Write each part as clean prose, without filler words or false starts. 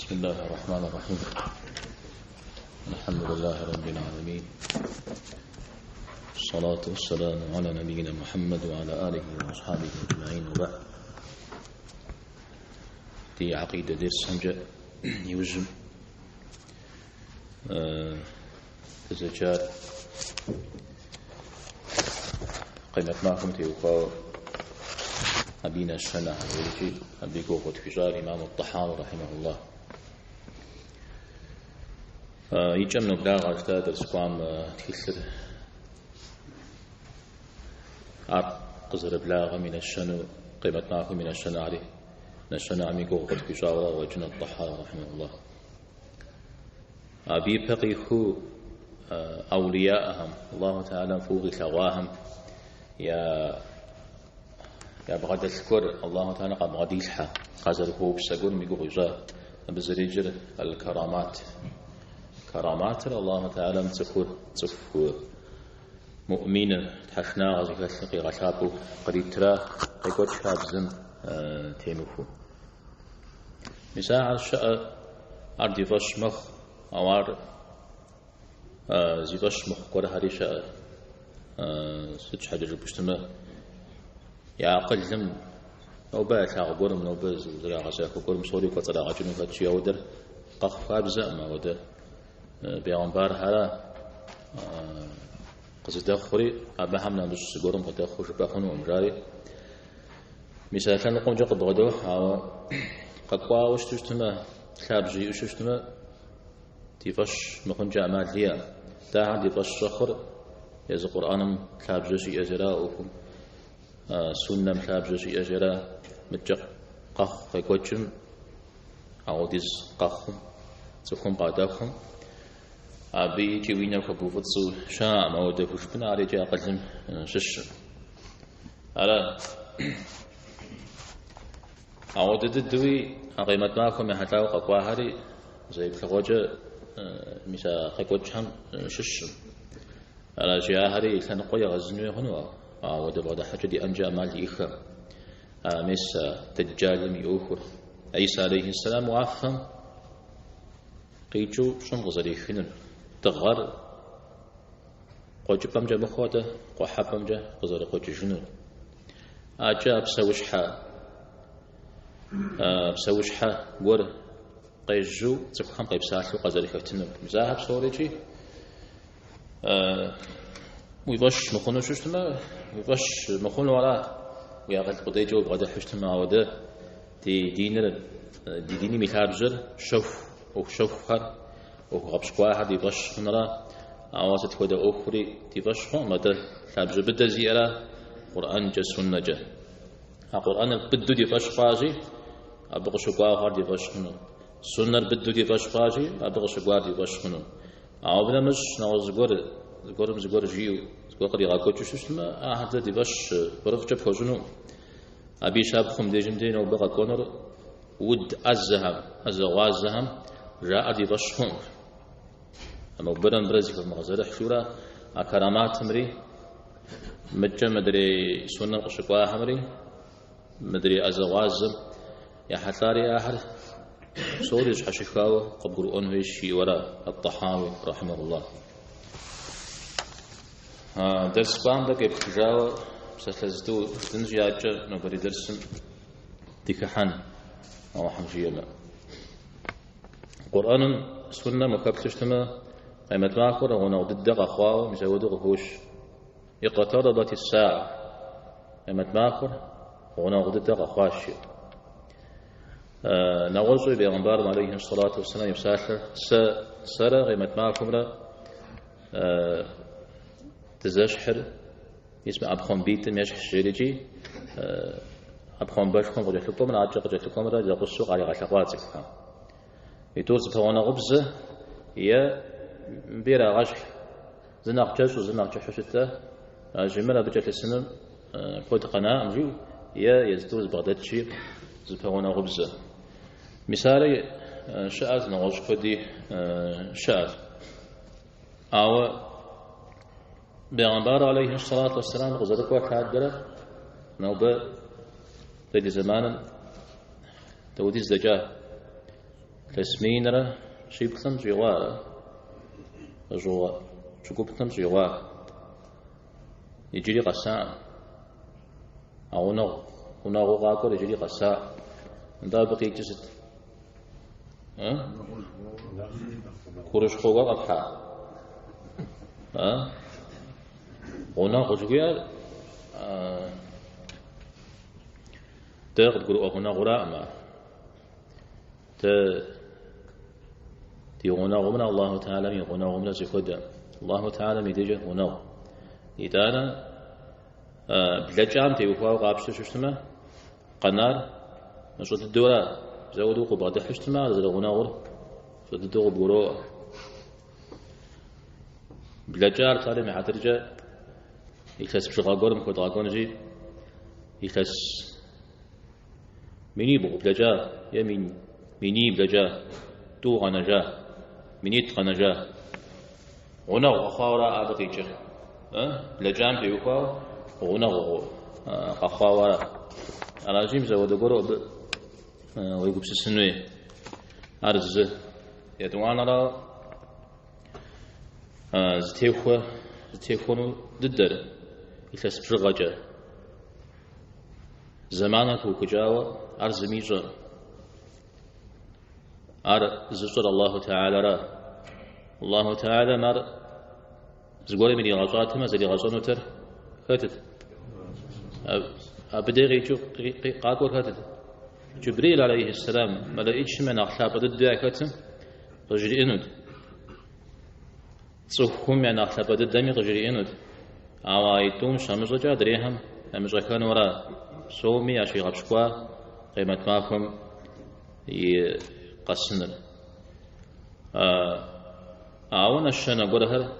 بسم الله الرحمن الرحيم. الحمد لله رب العالمين، الصلاة والسلام على نبينا محمد وعلى آله وأصحابه أجمعين، وبعد. دي عقيدة درس همجة يوزم تزجار قيمة معكم تيوقاو أبينا السنة ولكي أبي قوة فجار إمام الطحاوي رحمه الله. يجمع بلاغ أجداد السقام تكسر قزر بلاغ من الشنو قيمة معكم من الشنة عليه نشنا عمي قوة فجار وجن الطحاوي رحمه الله. أبي فقيه أولياءهم الله تعالى فوق ثواهم يا بغد الشكر الله تعالى قد غديلها قزر هو بسقول ميقول جاء بزريجر الكرامات كرامات الله تعالى متصف مؤمن تحشنا غزي كسقي غشابو قريب ترى قيقود شاب زم تيموفو مساعة الشاء أردي فش مخ أوار زي فش مخ قرى هاري شاء ستش حاجة جبشتما يا أقل زم أو بات أقولم لو بز زرع غساك أقولم صوري كتر عجنو كتشي أودر قخ أبزا ما ودر بيعنبار هلا قصد أخري أبهمنا بس أقولم قد أخش بأخنو أمراري مثلا كان نقوم جاق بغدو قد قاوش تجتما خابجي وشتما تفش مخن جامع ليا تاع تفش أخر يز قرآن خابجي أجراؤكم سنة مخابجي أجرا متجق قخ قيقوجم عوديز قخم تخم قاداكم أبي جوينا كبوفتسو شام أو دفوش بنا على جاء قلم شش على عودة الدوي قيمة معكم يحتاو قواهري زي بلغوجة مثل قيقوجهم شش على جاء هري كان قوي غزنوي هنوا عودة بعد حاجة دي أنجا مال إخا مس دجال ميوخر عيسى عليه السلام وعفهم قيجو شن غزري خنن تغر قوج بمجا بخوته قوح بمجا غزري قوج جنون أجا بسوشحة ور قيجو تفهم قيب ساحل قزري خفتنم مزاهب صوريجي ويبش مخونو ششتما ويبش مخونو ولا وياقل قديجو بغدا حشتما ودا دي ديني ميثابجر شوف او شوفر او غبشقوا هذه باش نرى اواسط كده اخري دي باش خون مدى تابجر بدا زياره قران جا سنه جا القران بدو دي باش قاجي ابغى شقوا هذه باش خنو سنه بدو دي باش قاجي ابغى شقوا دي باش خنو او بلا مش نوز زغورم زغور جيو زغور قدي غاكوتشو شسما هذا دي باش برف جاب خوجنو ابي شابكم ديجمدين او بقى كونر ود أزغوازهم جاء دي بشهم أما بدن برزي في المغزرة حشورة أكرامات مري مجة مدري سنة قشقوا همري مدري أزغوازم يا حتاري آخر سوريج حشكاو قبل أنه شي وراء الطحاوي رحمه الله. درس قام ده كيف جاوا سلزتو تنجي أجر نبري درس ديكحان أو حمجية قرآن سنة مكبتشتما قيمة معكرة ونغضد أخواه مزودغ هوش اقتربت الساعة قيمة معكرة ونغضد أخواش نغزو بأغنبار عليه الصلاة والسلام يبساحر سارة قيمة معكرة تزاشحر اسمه أبخون بيتم يشح الشريجي أبخون باشكم قجت لكم راجع قجت لكم راجع قصوا على غشقاتك يتوز فوانا غبزة يا بيرا غش زناق جاش وزناق جحشته جملة بجت السنة قلت قناة أمجو يا يزتوز بغداد شيء زفوانا غبزة مثالي شاز نغش خدي شاز أو بيغمبار عليه الصلاة والسلام غزرك وكاد درة نوبة في زمان تودي الزجاج تسمينرا شيبتم جوا جوا شكوبتم جوا يجري قساء أو نغ غاكور يجري قساء دا بقي جسد كورش خوغا قطع هنا غجويا تاخد قرؤ هنا غراء ما تي هنا غمنا الله تعالى من هنا غمنا زكودا الله تعالى ميدجه هنا إذا بلجام تيوفا وقابشت ششتما قنار نشوت الدورة زودوا قبضة حشتما زل هنا غر شوت الدورة بورو بلجار تالي محترجة يخلص بشغاقور مكود غاقونجي يخلص مني بغو بلجا يا مني بلجا تو غنجا منيت غنجا غنا غخاورا أبقيجا بلجام تيوفا غنا غخاورا أراجيم زود قرو ويقول بسنوي أرز يدوان را زتيخونو ددر يخلص بشغاجا زمانك وكجاوة أرز ميجا زجر الله تعالى را الله تعالى مر زقول من يغزات ما زي غزون وتر هاتت أبدي قاقور هاتت جبريل عليه السلام ملائكش من أخلاق ضد هاتم رجل إنود صفهم يعني أخلاق ضد دمي رجل إنود عوايتون شامز رجع دريهم أمز كان ورا سومي أشي غبشكوا قيمة معكم يقسنر أعونا الشنا قرهر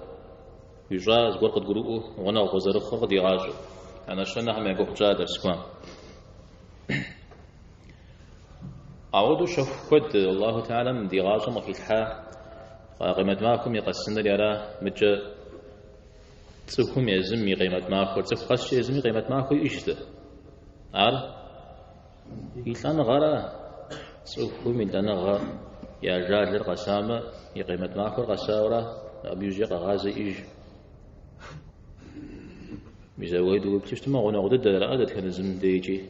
يجاز قرقد قروءه ونا وغزر خرد يغاجو أنا الشنا هم يقوم جادر سكوان أعودوا شوف قد الله تعالى من ديغاجو مخيلحا قيمة معكم يقسنر يرى مجا تسوكم يزمي قيمة معكم تسوكش يزمي قيمة معكم يجده يلان غارة سوكم يلان غا يا جاد القسامة يقيمة معكم قساورة أبيوجي غازي إيج بيزاويد وبتشتما غنا غدد لا أدت كان زم ديجي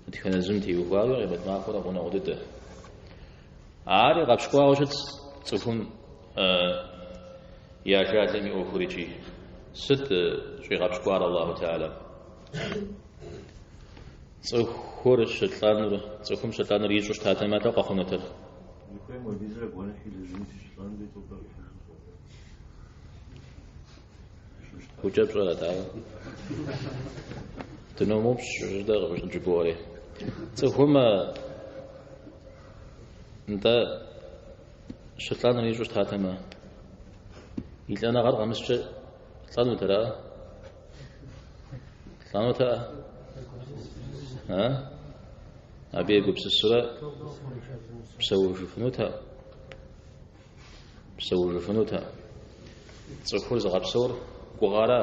أدت كان زم تيوفاوي قيمة معكم غنا غدد عاري غبشكوا وشت سوكم يا جاد لمي أوفريجي ست شي غبشكوا الله تعالى صخور الشتلان صخوم الشتلان ريجوش تاتا ماتا قخونتر وجب شغلة تعالى تنومو بشجدة غبش نجبوري صخوم انت الشتلان ريجوش تاتا ما إلا أنا غرق مسجد تلانو ترى تلانو ترى أبي أقول بسرعة بسوي جفنوتها تصفور زغاب صور قغارة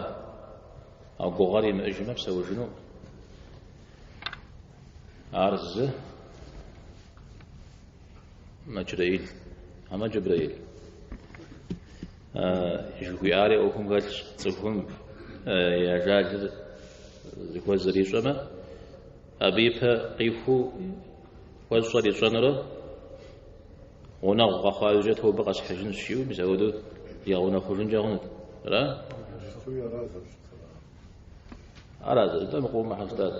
أو قغاري مأجمة بسوي جنو عرز مجريل أما جبريل يجوي عاري أوكم قال تصفهم يا جاج ذكوى الزريش أما أبيبها قيفو وصل جنرا ونغ خارجته بقص حجن الشيو بزودو يغونا خرجن جاهون لا أراز ده مقوم مع أستاذ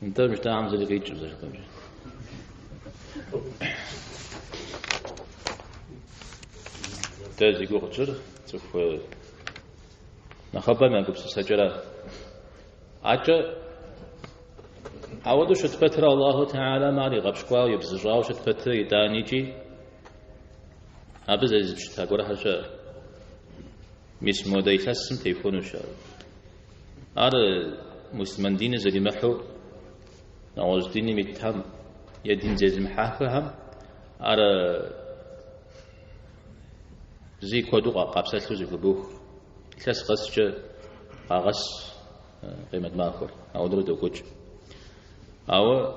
أنت مش تعمل زي اللي يجيب زي كذا تازي قوتشر تشوف نخبر ما قبس سجرة عجّ عودو شتفتر الله تعالى مالي غبشكوا ويبزجاو شتفتر يدانيجي أبز عزيز بشتا قرأ هشا مش مودا يخسم تيفونو شا مسلمان دين زي محو نواج ديني متهم يدين زي محافهم زي كودو قابسات لوزي كبوخ كلاس قسجة قاغس قيمة ماخر أو درد وكوج أو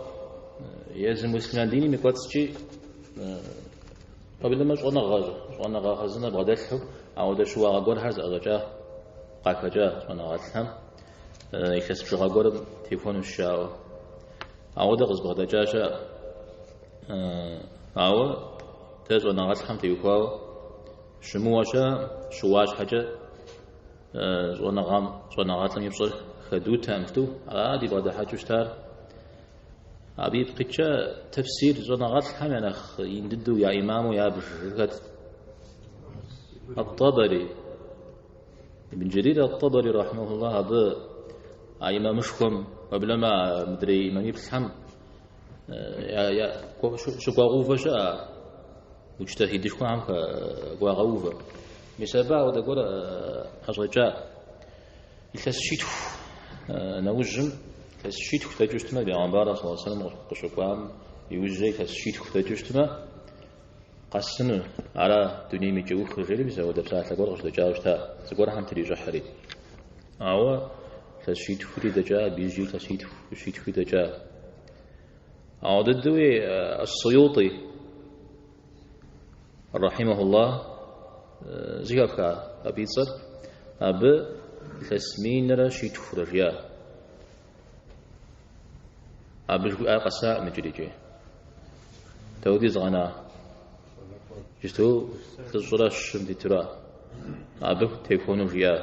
يزم مسلمان ديني مقصدي قبل ما شغلنا غازنا بغدادهم أو ده شو أقول هذا أرجع قاكجا أنا غاتهم يكسب شو أقول تليفون الشاو أو ده غز بغدادجا أو تاز أنا غاتهم تيوكاو شمواشا شواش حاجة أنا غاتهم يبصر خدوت همتو عادي بعد حاجة اشتار أبي بقيتشا تفسير زناغات الحام أنا ينددو يا إمام يا بشكت الطبري ابن جرير الطبري رحمه الله هذا إمام مشكم قبل ما مدري إمام يفهم يا شو قاغوفة شاء مجتهد شكون عمك قاغوفة مسابع وده قول أرجع التسشيت نوجم تسشيت كتاجشتما بيعمبارا صلى الله عليه وسلم قشقام يوجي تسشيت كتاجشتما قسن على دنيا ميجو خجري بس وده بساعة لقول قش دجاجتا زقول هم تري جحري أو تسشيت في دجا بيجي تسشيت في دجا أو ضدوي السيوطي رحمه الله زيك أبي صر أب تسمين رشيت فرجيا أبش قصاء مجريجي تودي زغنا جستو تزورا شمدي ترى أبو تليفون ريا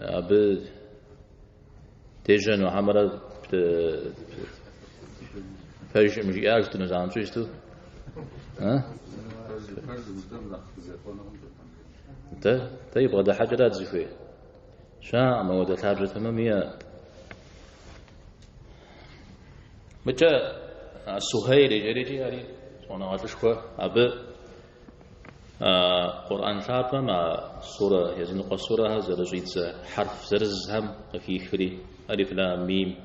أبو تيجن وعمرة فرج مجيء أجت نزام شو جستو ها طيب غدا حاجة زفي شا ما ودا حاجة تمامية متى سهيل جريجي يعني أنا عارفه أب قرآن ثابت مع سورة يزن قصورة هذا رجيت حرف زرز هم في خري ألف لام ميم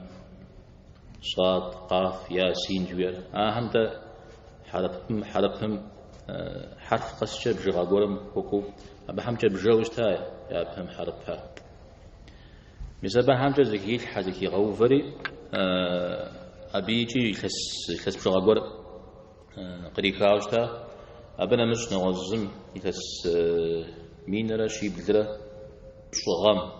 صاد قاف ياسين جوير هم ده حرفهم حرف قصة بجغا قولم حقوق أبهم جب جوجتها يا بهم حرفها مثلا هم جزء كيل حدكي غوفري أبيجي يخس بشغل قول قريكاوشتا أبنا مش نوزم يخس مينرا شي بلدرا بشغام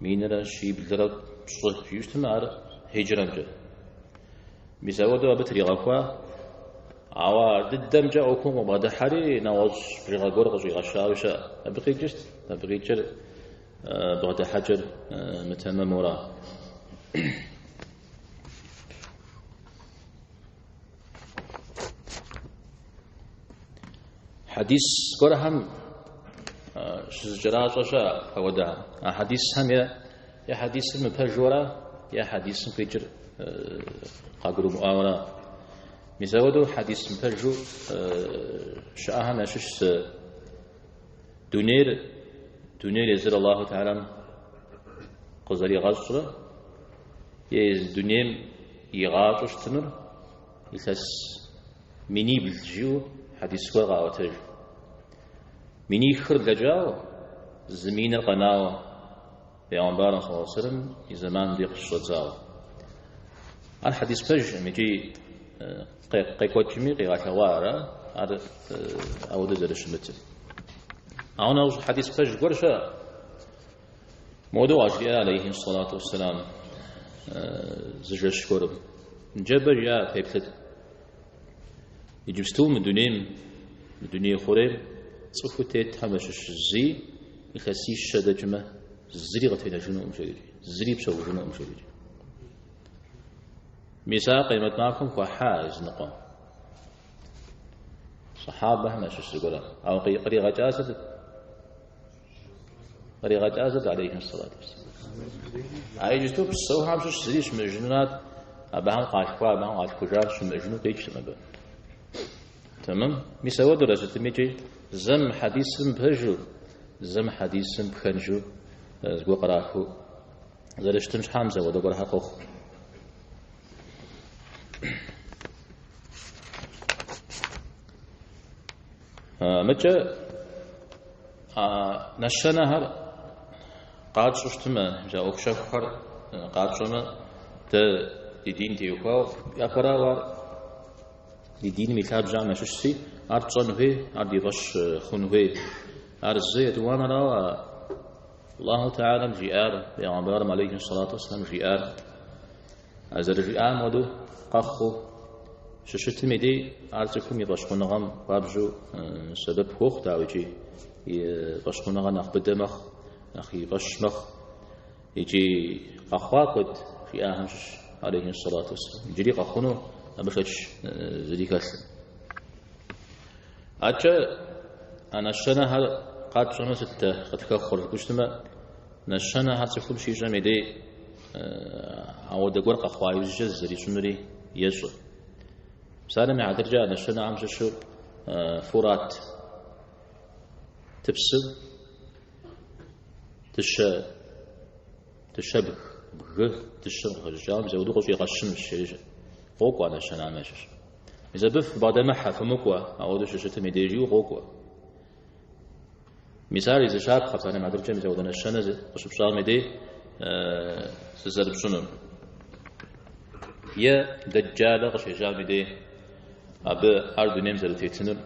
مينرا شي بلدرا بشغل يشتم على هجران جا بيساودو أبتري غفوا عوا ضدم جا أكون وبعد حري نوز بشغل قول قصي غشاوشا أبقي جست أبقي جر بعد حجر متمم وراه حديث قرهم شجرات وشاء فودع حديث هم يا حديث مبهجورة يا حديث بيجر قاقروا مؤامرة مزودو حديث مبهجو شاهم يشش دونير يزر الله تعالى قزري غزرة يز دونيم يغاطش تمر يسس مني بالجو حديث وغا وتج مني خر لجاو زمين القناوة بيعنبار صلى الله عليه وسلم زمان ديق الشوزاو الحديث بج مجي قيقوت جميع قيقات وارا أو دزر الشمتل أنا حديث بج قرشا موضوع أجرياء عليه الصلاة والسلام زجاج كورب جبر يا بيبتد يجوستو من دنيا خوريم صفو تيت همش الزي يخسي الشدجمة الزري غتفينا جنو مشاريجي الزري بسو جنو مشاريجي ميسا قيمت معكم كحاز نقام صحابة همش السقرة أو قريغة جازت عليهم الصلاة والسلام عايجتو بسو همش الزري شمجنونات أبهان قاشقوا أبهان قاشقوا جار شمجنو قيش تمبا تمام مساوي درجة ميجي زم حديث بهجو زم حديث بخنجو زقوا قراكو زرشتمش حمزة ودقوا حقوق متى نشنا هر قاد شفتما جا أخشخر قاد شما ت دين تيوكاو يقرأ و دين مثال جامع ششتي أرجع به أرد يغش خنوه أرزيد وانا را الله تعالى جيار بيعبر عليه الصلاة والسلام جيار أزر جيار مودو قخو ششت مدي أرزكم يغش خنغم بابجو سبب خوخ داوجي يغش خنغم نخبدمخ أخي غشمخ يجي قخواقد في أهمش عليه الصلاة والسلام يجري قخونو أبشش ذلك أجا أنا الشنا هل قد شمست قد كخر كشتما نشنا هل تكون شيء جميدي أو دقور قخوا يجز ذي شنري يجر سالم عدرجا نشنا عم شو فرات تبسل تشبه بغ تشبه الرجال زودو قصي قشم الشيء قوقوا أنا شنا ماشش إذا بف بعد ما حفمكوا أو ده شو تمديجي وقوقوا مثال إذا شاب خطأنا مع درجة زودنا الشنا قصب شال مدي سزرب شنو يا دجالة قش جال مدي أب أرد نمزل تيتنر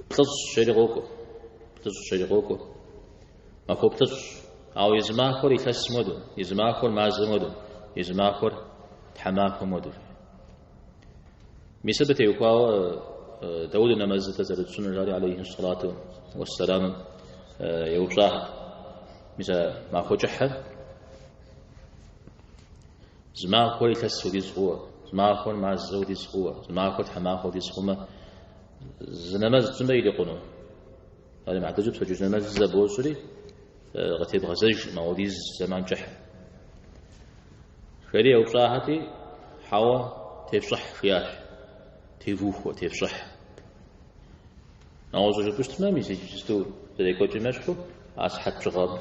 بتص شيء قوقوا بتص شيء قوقوا ما هو بتص أو يزماخر يفس مدو يزماخر مازر مدو يزماخر تحماخر مدو مثبت يقال داود نماز تزرد سنة عليه الصلاة والسلام يوجاه مثل ما هو جحة زماخر يفس ودي صغوة زماخر مازر ودي صغوة زماخر تحماخر ودي صغوة نماز تسمى يلقونه هذا ما اعتجب سجل نماز زبوسري غتيب غزج موديز زمان جح خيري وصاحتي حوا تفصح فياش تفوخ وتفصح نعوز جو بست ما ميزي جستو ذلك وجمشكو أصحت شغاب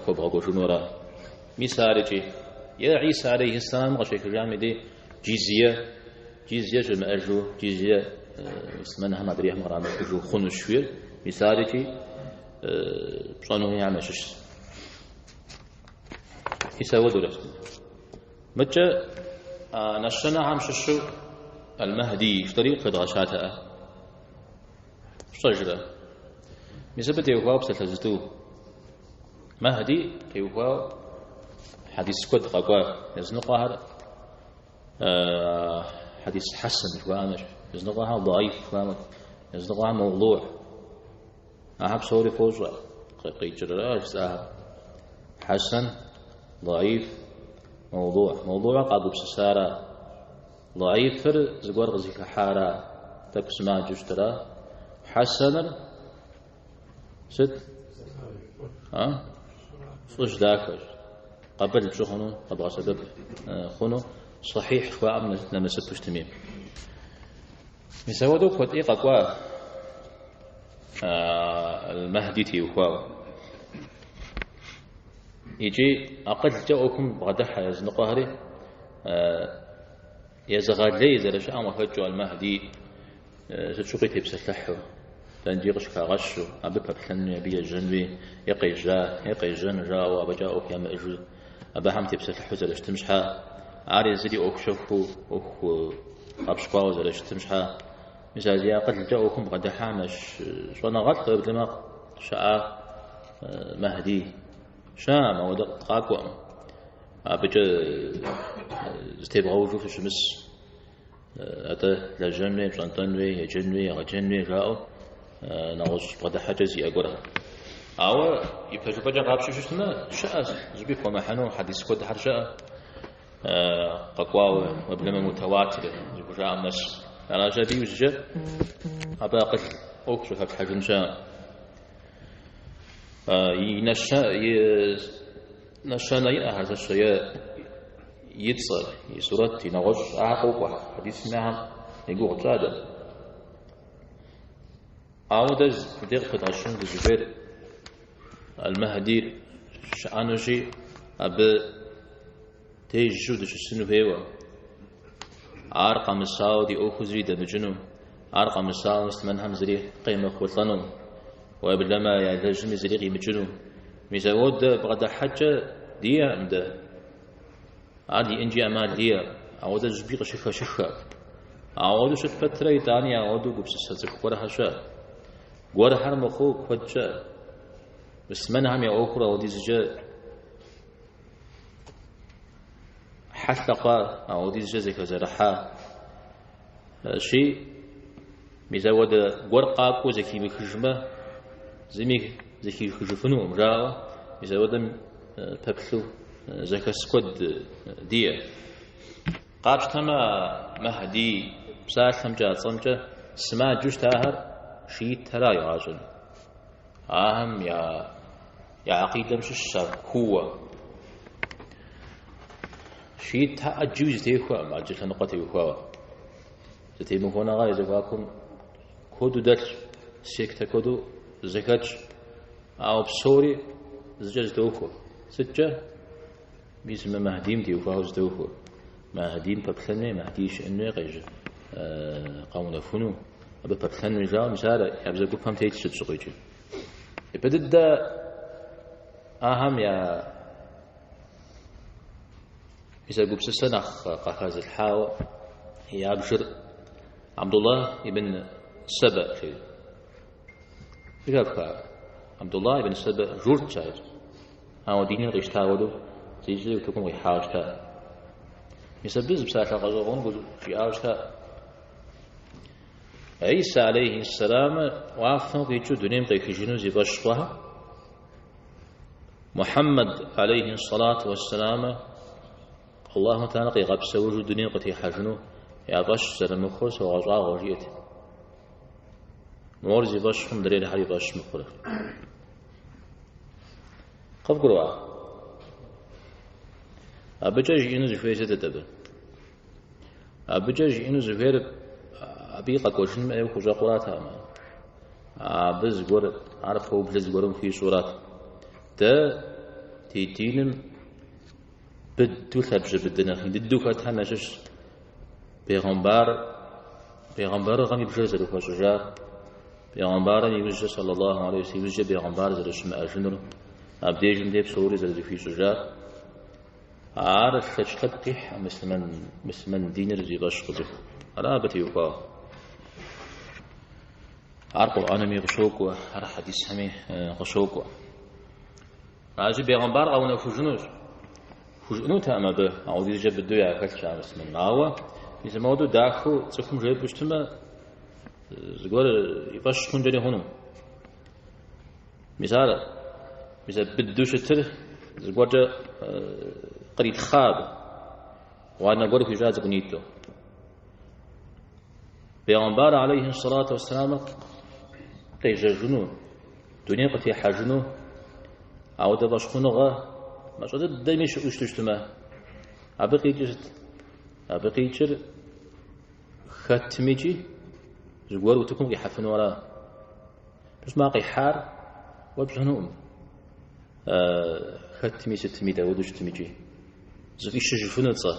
كبغا قشنورا مثالي يا عيسى عليه السلام غشيك جامدي جيزية جمع أجو جيزية اسمنها ما أدري أحمر عمل أجو خنو شوير مثالي بصانه يعمشش يسوى درست متى نشنا عم ششو المهدي في طريق غشاتها شجرة مثبت يوفاو بستلزتو مهدي يوفاو حديث كود قاقوا يزنقها حديث حسن فامش يزنقها ضعيف فامش يزنقها موضوع أحب صوري فوزا قيجر أجزاء حسن ضعيف موضوع قابو بسسارة ضعيف فر زقور غزيك حارة تكسما جشترا حسن ست صج داكر قبل بشخنو قبل سبب خنو صحيح فأمن نمسك تشتميم مسودو قد إيه قوا المهدي تيوخاو يجي أقل جاءكم بغدحة يزنقهري يزغاد لي إذا لشاء مفجو المهدي ستشوقي تبسلحو تنجيقش كاغشو أبقى بكلن يبي الجنبي يقي جن جا وأبجاؤك يا مأجو أبا هم تبسلحو زلش تمشحا عاري زدي أوكشوكو أوكو أبشقاو زلش تمشحا مثال يا قد جاءكم قد حامش شوانا غلط بلما شاء مهدي شام أو قاقوا أبجا استيبغوا في الشمس أتا لجنوي بشانتنوي يجنوي غجنوي جاءوا نغش قد حجزي أقولها أو يبتجوا بجا غابشو شما شاء زبي فما حنو حديث كود حرشاء قاقوا وبلما متواتر زبو جاء مس أنا جدي وجه أباقي أكثر في حجم شاء ينشأ هذا الشيء يتصل يسرت ينغش أعقوب حديث نعم يقول جادا عودز دقة عشان الجبير المهدي شأنجي أب تيجود شو هو أرقام الساودي أو خزري دبجنو أرقام الساود من همزري قيمة خلطنو وبلما يلزم زريق مجنو ميزود بغدا حاجة ديا مدا عادي إنجي أمال ديا أود زبيق شخا أود شت فترة تانية أود قبس سزك ورها شا ورها مخو كوجا بس من هم يأخر أودي زجا حلقة أودي زجا زك زرحا شيء ميزود ورقة كو زكي بخجمة زميك زكي خجفنو مراوة ميزود ببلو زكا سكود ديا قابش تما مهدي بسالهم جاء صمجة سما جوش تاهر شيء ترى يا راجل أهم يا عقيدة مش الشر هو شيء تأجوز تيخوا ما جت نقطة يخوا تتيمو هنا غاية زواكم كودو درج سيكتا كودو زكاج أو بصوري زجاج توخو سجة بيسمى مهديم تيخوا زتوخو مهديم ببخلني مهديش إنه غير قامونا فنو أبى ببخلني جا مثال يبزق بفهم تيجي تسوقيجي بدد أهم يا إذا قبس السنة قاكاز الحاوة هي أبشر عبد الله ابن سبأ في بقى عبد الله ابن سبأ جورت شاهد هاو ديني غيش تاولو تيجي وتكون غيحاوش تا يسبز بساعة غزوغون قل في آوشتا عيسى عليه السلام وعفنو قيتشو دنيم قيكجنو زي بشقوها محمد عليه الصلاة والسلام الله تعالى قيقبس وجود دنيم قتي حجنو يا باش زرمخوس وغزا غريت نور زي بشقم دريل حري باش مخوره قف قروا أبجاج إنو زفير ستتبه أبجاج إنو زفير أبيقا كوشن ما يوخو جاقوراتها ما أبز قور عرف هو بلز قورم في صورات دا تيتينم بدو ثبج بدنا ددو كاتها نشش بيغمبار غمي بجرز لكو شجار بيغمبار يوجه صلى الله عليه وسلم يوجه بيغمبار زرش مأجنر أبديجن ديب صوري زرز في شجار عارف تشتقح مسلمان دينر زي باش خذ رابتي وقا عارف قرآن مي غشوك وعارف حديث همي غشوك راجي بيغمبار أو نفوجنوش فوجنو تأمى به أو دي جاب الدوية كل شيء مسلمان ناوى إذا ما ودو داخو تسكم جايب بشتما زقول يباش خون جاني هونو مثال بدوش التر زقول قريد خاب وأنا أقول في جاز قنيته بيغمبار عليه الصلاة والسلام تيجا دنيا قتي حاجنو أو دباشخونو غا ما شو دايمش وشتما أبقي يجر ختميجي زقور وتكون يحفن وراه بس ما قيحار وبجنوم ختمي ستمي داود وشتميجي زفي شجفون تصا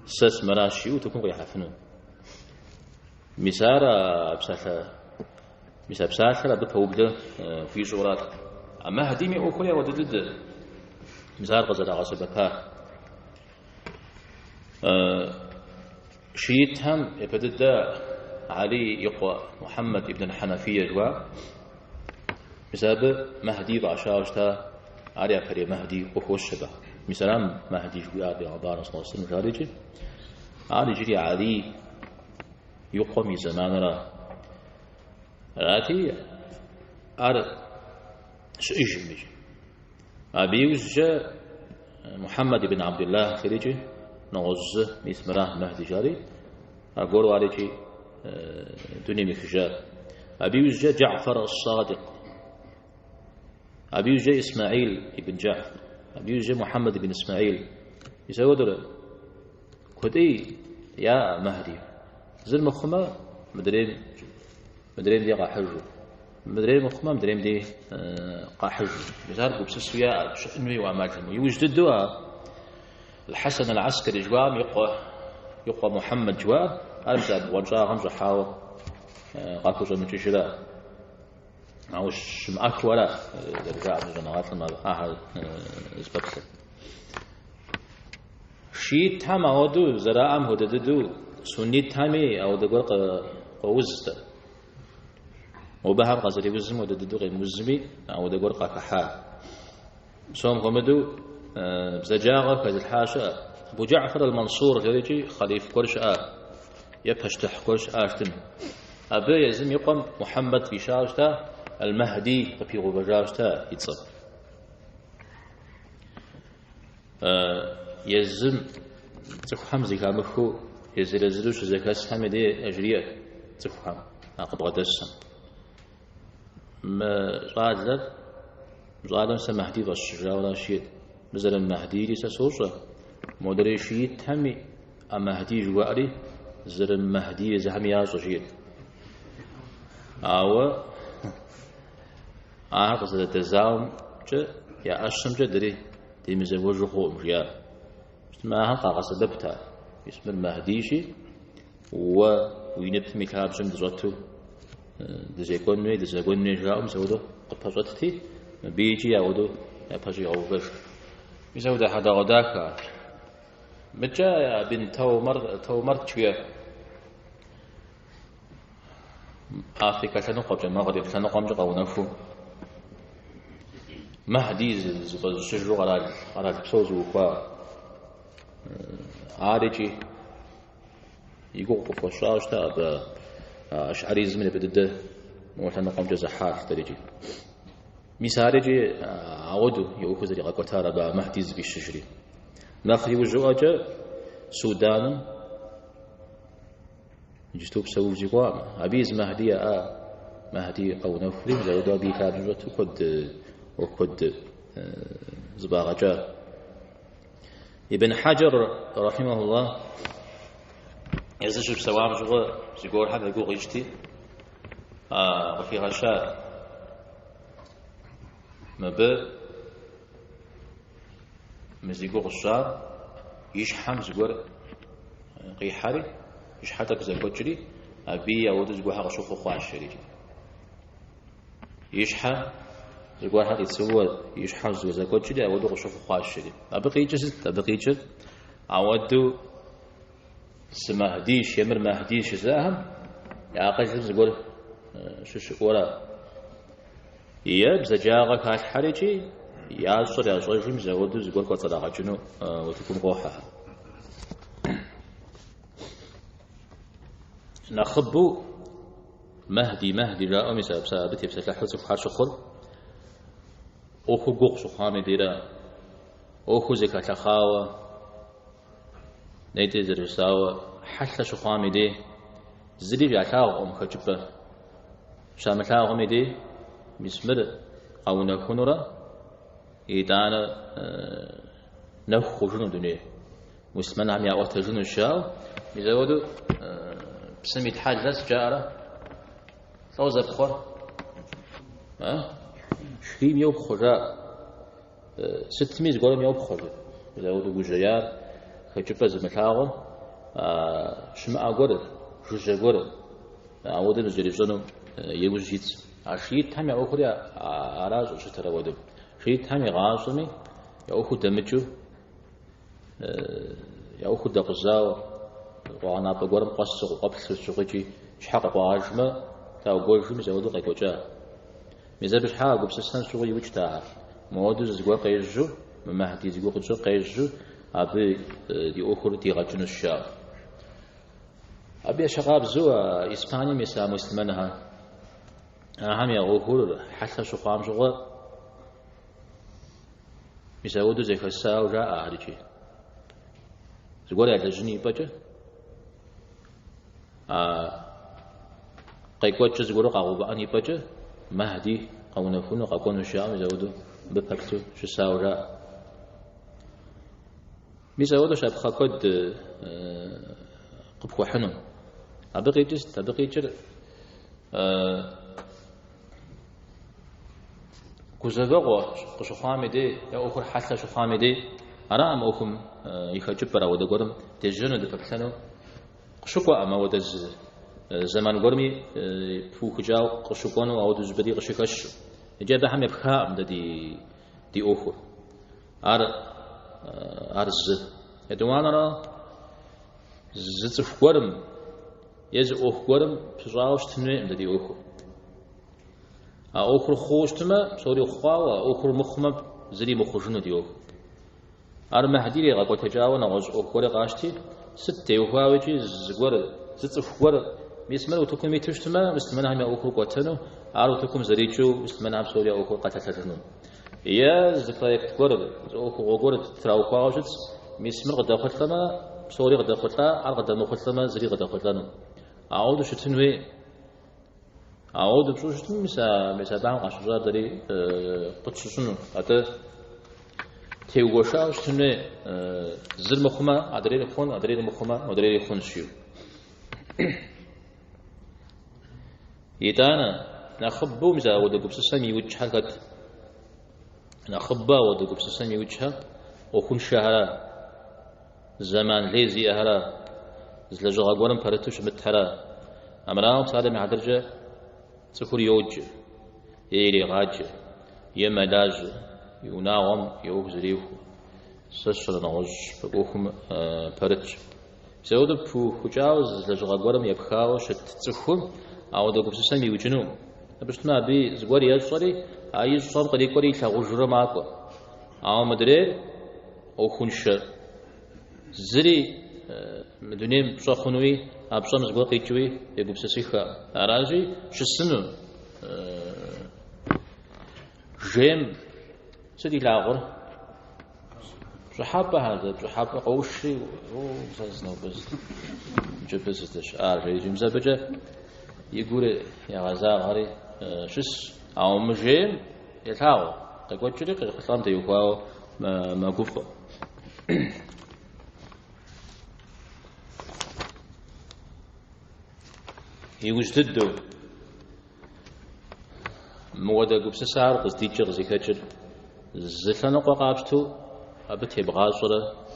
ساس مراشي وتكون قيحفنون مسارة بسالة بفوقده في صورات أما هديمي أوكويا وددد مسار غزل عصبكها شيتهم يبدد علي يقوى محمد ابن الحنفية جوا مساب مهدي بعشاشتا علي أكري مهدي وخوش شبه مثلا مهدي جوا بعبارة صلى الله عليه وسلم جارجي علي جري علي يقوى من زمان راتي أر شيء ميجي أبيوز جاء محمد بن عبد الله خريجي نغز اسمه مهدي جاري أقول عليك دنيا مخجار أبيوز جاء جعفر الصادق أبيوز جاء إسماعيل ابن جعفر أبيوز جاء محمد بن إسماعيل يسوي دول كدي يا مهدي زل مخما مدرين دي قاحجو مدرين مخما مدرين دي قاحجو بزار بسسويا شأنوي وعمالهم يوجد الدواء الحسن العسكري جوام يقوى محمد جوام أرمزاد وجاء غمزة حاوة قاكوزة من جشلاء أو شمعك ولا رجع بجنوات لما بقاها زبطل شيء تام أودو زراعم هددو سني تامي أو دقور قوزت وبهم قصدي وزم وددو غير مزمي أو دقور قاكحا سوم غمدو بزجاغة كذا الحاشا أبو جعفر المنصور غيرجي خليفة كرشا يبهشتح كرشا أشتم أبي يزم يقوم محمد في شاشته المهدي في غبجاشته يتصل يزم تفهم زكاة مخو يزلزلوش زكاة حمدي أجرية تفهم أقب غدسم ما ظالم سمهدي والشجاع ولا شيء نزل المهدي ليس سوشة مدري شيء تهمي أمهدي جواري زر المهدي زهم يازو شيء أو قصد التزاوم يا أشم جدري دي مزوج خو مجيا ما هنقا قصد ببتا اسم المهدي شيء وينبت مكاب جم دزوتو دزيكوني جاء مسودو قبضتي بيجي يعودو يبجي أوفر يزود هذا غداك متجا بن تو مرت شوية أفريقيا سنقب جماعة غدير سنقم جقاو نفو مهدي زشجرو على البسوز وفا عارجي يقول قفوشاش تا أشعريزم اللي بدده وسنقم جزحات تريجي مسارجي عودو يوكو زري قطارة با مهدي زبي الشجري نخري وجواجة سودان جستوب سوف زيقوام أبيز مهدي مهدي قو نفري زودو أبي كارجوت وكد زباغجا ابن حجر رحمه الله يزشب سوام جوا زيقور حد يقول غيشتي وفي غشاء مبا مزيقو غشار يشحم زيقور قيحاري يشحتك زيقو جري أبي يعود زيقو حق شوفو خواش شريجي يشحى زيقو حق يتسوى يشحم زيقو جري يعود شوفو خواش شريجي أبقي جزت عودو سمهديش يمر مهديش زاهم يعقل زيقور شو ولا يبز جاغا كاش حريجي ياسر جيم زودو زغور كوصداغا جنو وتكون قوحها نخبو مهدي جاء مسا بسابتي بسلاحو حاش خل اوخو غوق سخامي ديرا اوخو زكا خاوه نيتي زرساوه حتى شخامي دي زلي يعتاغ خجبه شامتاغ ميدي مسمر أو نكونرا إدانا نخو جنو دنيا مسلمان عم يعوت جنو الشاو مزودو بسمي تحدث جارة صوز بخور شريم يوب خجاء 600 قولم يوب خجاء مزودو بجيار خجبة زمتاغم شمع قرر جوجة قرر عودة نزولي جنو يوجيت عشيت تامي أخرى عراج وشترى ودم شيت تامي غاصمي يأخذ دمجو يأخذ دقزاو وأنا بقولم قصة وقبل سوقي شحق قاجمة تاو قولش مزودو قيقوجا مزا بشحق وبسسان سوقي وجتاع مودو زقوا قيجو ممهدي زقوا قيجو قيجو أبي دي أخرى دي غجن الشاب أبي شغاب زو إسبانيا مسا مسلمانها هم يغوخور حتى شقام شغل مساودو زي فساو جاء أهلكي زقول على جني بجة قيقوت زقولو قاقوبا أني بجة مهدي قونا فونو قاقونو شام مساودو ببكتو شساو جاء مساودو شاب خاكود قبخو حنو أبقي جست أبقي جر كوزغو قشخامي دي يا أخر حتى شخامي دي أنا أم أخم يخجب برا ودقورم تجنو دفكتنو قشقوا أما ودز زمان قرمي فوق جاو قشقانو أو دزبدي قشكش جاب هم يبخام دي أخو أرز يدوانا را زت قرم يز أخ قرم بزاوش تنوي دي أخو أخر خوش تما سوري خوا أخر مخمب زري مخرجنا دي أخو مهدي لي غاكو تجاو نغز أخوري قاشتي ستة وخواوجي زقور زت أخور بيسمر وتكون ميتشتما مستمنا هم أخر قتنو عارو زريجو مستمنا هم سوري أخر قتلتنو يا زفايك تقرب أخر غور تراو قاوجت ميسمر غدا قتلما سوري غدا قتلا عار غدا مقتلما زري غدا قتلانو أعود شتنوي أعود بشوشتن مسا بعم عشرة دري قتششنو هذا تيوغوشا شتنوي زر مخما أدري خون أدري مخما أدري خون شيو يتانا نخبو مسا ودقو بسسامي وجهها قد نخبا ودقو بسسامي وجهها وخون شهرا زمان ليزي أهرا زلجا قولم فرتوش متحرا أمراهم سادة مع درجة تخور يوج يلي غاج يملاج يناوم يوبزريو سشر نغج بقوهم فرتش زود بو خجاوز زلجا قولم يبخاو شت تخور أو دقو بسسامي وجنو بس ما بي زغوري يصري أي صار قري قري تغجر معكو أو مدري أو خنشر زري مدنيم بصخنوي أبصم زغور قيتوي يقو بسسيخا أراجي شسنو جيم سدي لاغر صحابة هذا صحابة قوشي وزازنو بس جبزتش ريجيم زبجة يقول يا غزال هاري شس أو مجيم يتاو تقول شريك خصام تيوكاو ما قفوا يوجددو مودا قبس سعر قصدي جغزي كتر زلنا قاقابتو أبتي بغاصرة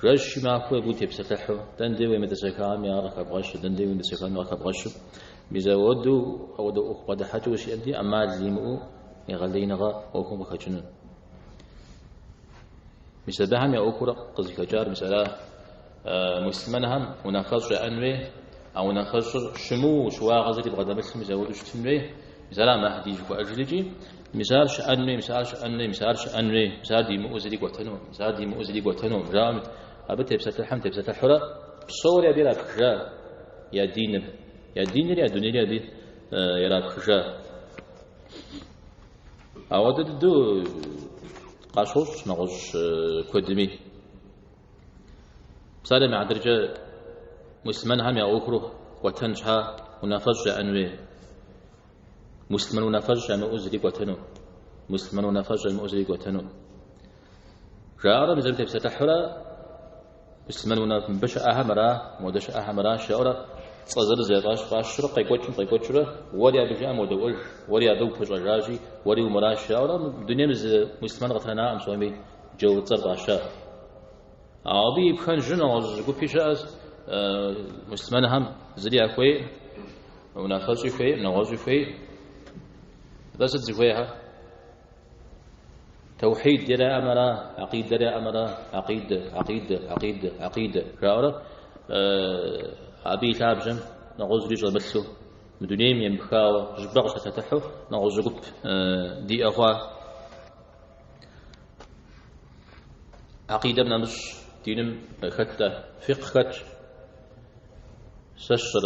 رش معكو أبو تبسطحو دندي ويمدسكام يا ركب غش دندي ويمدسكام يا ركب غش بيزودو أو دو أخبار حاجة وش يدي أما زيمو يغلينا غا أوكم بخشنون مثلا هم يا أخورا قصدي كجار مثلا مسلمانهم ونخص أنوي أو نخص شمو شوا غزلي بغدا مسلم يزودو شتنوي مثلا ما هديج وأجلجي مثال شأنوي مثال شأنوي مثال شأنوي مثال دي مؤزلي قتنو مثال دي مؤزلي قتنو رام أبتي بستلحم تبست الحرة بصور يا بيرا بخجا يا دين يا دين يا دنيا يا دين يا بخجا أود دو قاشوش نغش كدمي مثال مع درجة مسلمان هم يا أخره وتنجها ونفج أنوي مسلمان ونفج مؤزلي قتنو مسلمان ونفج مؤزلي قتنو جارة مثل تبست الحرة مسلمان ونبش أهمرا مودش أهمرا شاورا صزر زياداش قاشرة قيقوتشرة وريا بجام ودول وريا دو بجاجي وريا مرا شاورا دنيا مسلمان غتنا أم سوامي جو تزرقاشا عابي بخان جنا وزقو بيشاز مسلمان هم زريا كوي ونافذ كوي نواز كوي بس تزويها توحيد ديرا أمرا عقيدة ديرا أمرا عقيدة رأورا أبي تابجم نغوز رجل بسو مدنيم ينبخاو جباق ستتحو نغوز قب دي أخوا عقيدة من مش دينم خطة فقه خط سشر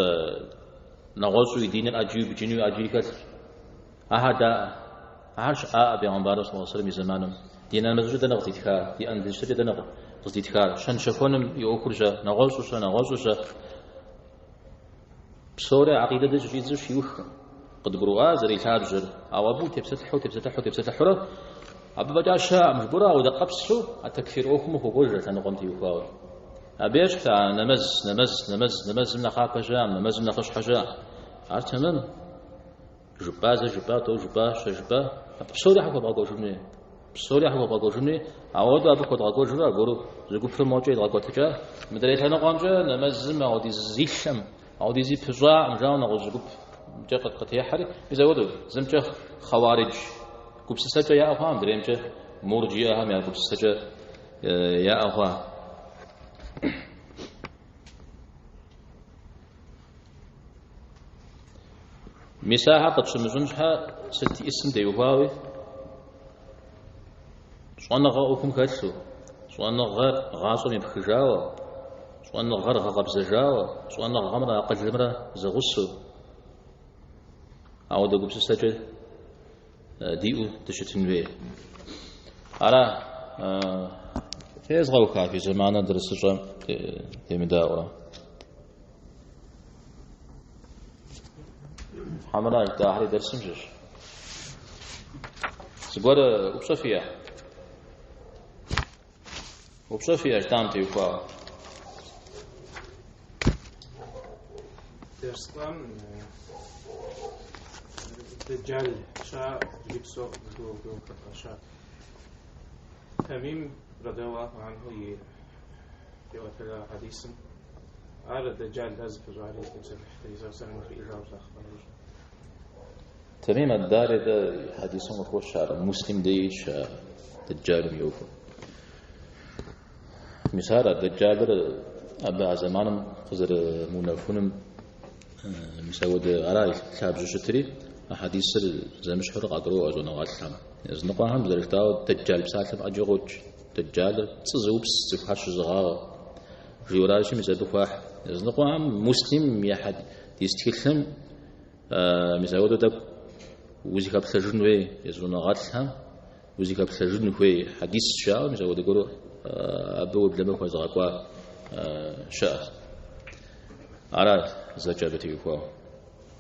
نغوز دين الأجيب جنو أجيب خط أهدا عارش أبي عمبارة صلى الله عليه وسلم زمانهم دينا المسجد نغطي تكار دي أن تشتري نغطي تكار شن شكونم يأكرجا نغوصوشا بصورة عقيدة جيزو شيوخ قد بروغا زري تابجر أو أبو تبستحو أبو بجاشا مجبورا ودا قبسو التكفير أوكم وقوجة نقوم تيوخاو أبيش نمز من خاك جام نمز من خش حجام أرتمم جبا بصوري حكوا باقو جمني عوض أبو كود غاقو جمني أقولوا زقو في الموجة غاقو تجا مدريت هنا قامجا نمز ما ودي زيشم أو ديزي بجاء مجاونا غزقب جاء قد يحري بزودو زمجة خوارج كوب سسجة يا أفهم دريمجة مرجئة هم يعني كوب سسجة يا أفهم مساحة قد شمزونها ستي اسم ديوهاوي شوانا غاوكم كاتسو شوانا غاسو يبخجاوة شوانا غرغا قبزجاوة شوانا غمرا قجمرا زغسو أو دقوب سستجد ديو تشتنوي على فيز غوكا في زمانا درس الجام تيمداورا حملا تاحري درس مجش سبورة وبصفية اجتامتي وفا درسان دجال شاء جبسو دو شاء تميم رضي الله عنه يوتلا حديثا على الدجال لازم عليه تمسح سنة في إجابة أخبار تميم الدار ده حديث مخوش على مسلم ديش دجال يوفا مثال الدجال أبا زمان خزر منافون مسود عراي كتاب جشتري أحاديث زمش حرق أقرأ أزون غاتلهم إذن بدرجتاو الدجال بسالم أجوج دجال تزوبس تفحش زغار جوراشي مسدو فاح إذن مسلم يحد يستكلم مسود ده وزي كاب سجن وي يزون غاتلهم وزي كاب سجن وي حديث شاو مسود يقولوا أبو بلما خوز غاقوا شاء على زجابتي وفاو